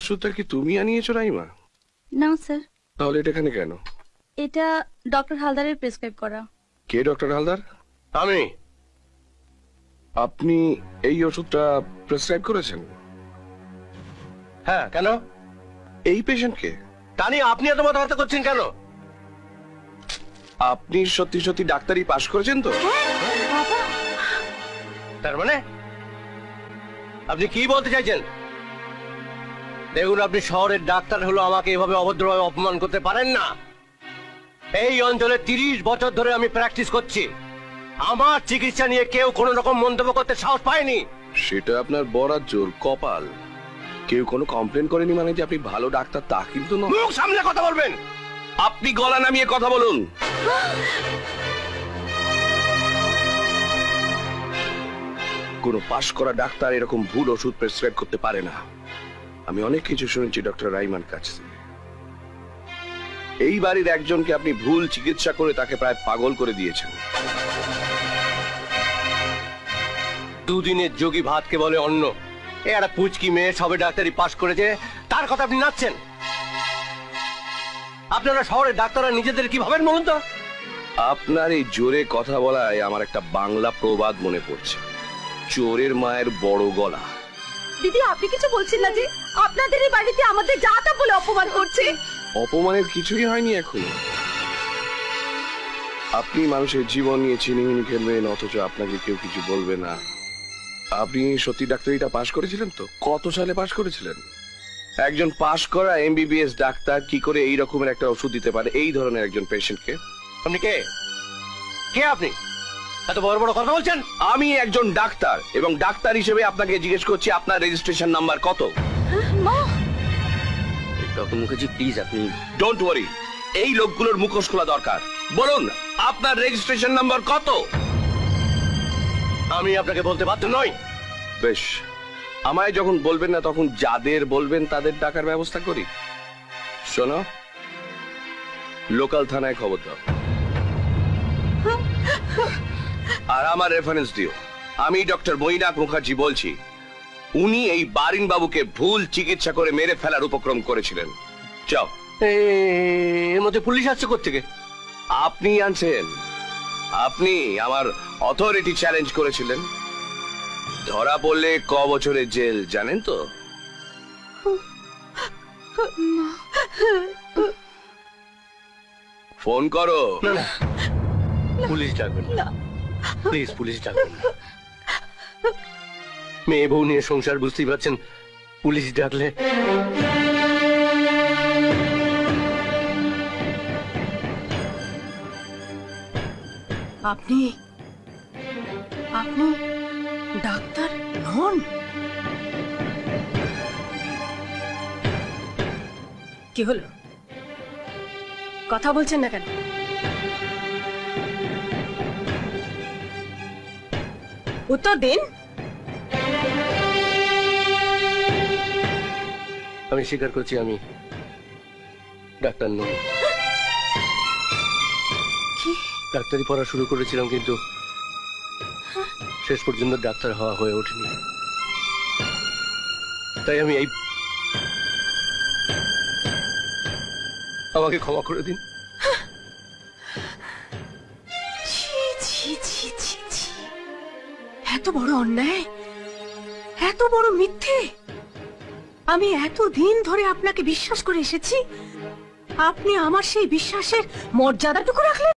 ওষুধটা কি তুমি আনিয়েছো রাইমা? না স্যার। তাহলে এটা এখানে কেন? এটা ডক্টর হালদারের প্রেসক্রাইব করা। কে ডক্টর হালদার? আমি। আপনি এই ওষুধটা প্রেসক্রাইব করেছেন? হ্যাঁ, কেন? এই পেশেন্টকে? তা নিয়ে আপনি এত মাথা করছেন কেন? আপনি সত্যি সত্যি ডাক্তারি পাশ করেছেন তো? তার মানে আপনি কি বলতে চাইছেন? দেখুন, আপনি শহরের ডাক্তার হলো আমাকে এভাবে অভদ্রভাবে অপমান করতে পারেন না। এই অঞ্চলে 30 বছর ধরে আমি প্র্যাকটিস করছি। আমার চিকিৎসা নিয়ে কেউ কোনো রকম মন্তব্য করতে সাহস পায়নি। সেটা আপনার বরাত জোর কপাল। কেউ কোনো কমপ্লেন করেনি মানে যে আপনি ভালো ডাক্তার তা কিন্তু নয়। মুখ সামনে কথা বলবেন। আপনি গলা নামিয়ে কথা বলুন। কোনো পাশ করা ডাক্তার এরকম ভুল ওষুধ প্রেসক্রাইব করতে পারে না। আমি অনেক কিছু শুনেছি ডক্টর রাইমান কাছে। এই বাড়ির একজনকে আপনি ভুল চিকিৎসা করে তাকে প্রায় পাগল করে দিয়েছেন। দুদিনের যোগী ভাতকে বলে অন্ন। এ একটা পুচকি মেয়ে সবে ডাক্তারি পাশ করেছে, তার কথা আপনি নাচছেন। আপনারা শহরের ডাক্তাররা নিজেদের কি ভাবেন বলুন তো? আপনার এই জোরে কথা বলায় আমার একটা বাংলা প্রবাদ মনে পড়ছে, চোরের মায়ের বড় গলা। দিদি, আপনি কিছু বলছেন না যে আপনাদের এই বাড়িতে আমাদের যা তা বলে অপমান করছে? অপমানের কিছুই হয়নি এখনো। আপনি মানুষের জীবন নিয়ে চিনিমিনি খেলবেন অথচ আপনাকে কেউ কিছু বলবে না। আপনি সত্যি ডাক্তারিটা পাশ করেছিলেন তো? কত সালে পাশ করেছিলেন? একজন পাশ করা এমবিবিএস ডাক্তার কি করে এই রকমের একটা ওষুধ দিতে পারে এই ধরনের একজন পেশেন্টকে? আপনি কে? কে আপনি? এত বড় বড় কথা বলছেন? আমি একজন ডাক্তার এবং ডাক্তার হিসেবে আপনাকে জিজ্ঞেস করছি আপনার রেজিস্ট্রেশন নাম্বার কত? ডক্টর মুখার্জি, প্লিজ আপনি। ডোন্ট ওয়ারি, এই লোকগুলোর মুখোশ খোলা দরকার। বলুন আপনার রেজিস্ট্রেশন নাম্বার কত? আমি আপনাকে বলতে বাধ্য নই। বেশ, আমায় যখন বলবেন না তখন যাদের বলবেন তাদের ডাকার ব্যবস্থা করি। শোনো, লোকাল থানায় খবর দাও আর আমার রেফারেন্স দিও। আমি ডক্টর মৈনাক মুখার্জি বলছি। উনি এই বারিন বাবুকে ভুল চিকিৎসা করে মেরে ফেলার উপক্রম করেছিলেন। যাও। এর মধ্যে পুলিশ আসছে কোত্থেকে? আপনি আনছেন। আপনি আমার অথরিটি চ্যালেঞ্জ করেছিলেন। ধরা পড়লে ক বছরের জেল জানেন তো? ফোন করো। না না, পুলিশ ডাকবেন না প্লিজ, পুলিশ ডাকবেন না। মেয়ে বউ নিয়ে সংসার, বুঝতেই পারছেন, পুলিশ ডাকলে। আপনি আপনি ডাক্তার নন? কি হলো, কথা বলছেন না কেন? উত্তর দিন। আমি স্বীকার করছি আমি ডাক্তার নই। ডাক্তারি পড়া শুরু করেছিলাম কিন্তু শেষ পর্যন্ত ডাক্তার হওয়া হয়ে ওঠেনি। তাই আমি এই, আমাকে ক্ষমা করে দিন। এত বড় অন্যায়, এত বড় মিথ্যে! আমি এতদিন ধরে আপনাকে বিশ্বাস করে এসেছি, আপনি আমার সেই বিশ্বাসের মর্যাদাটুকু রাখলেন।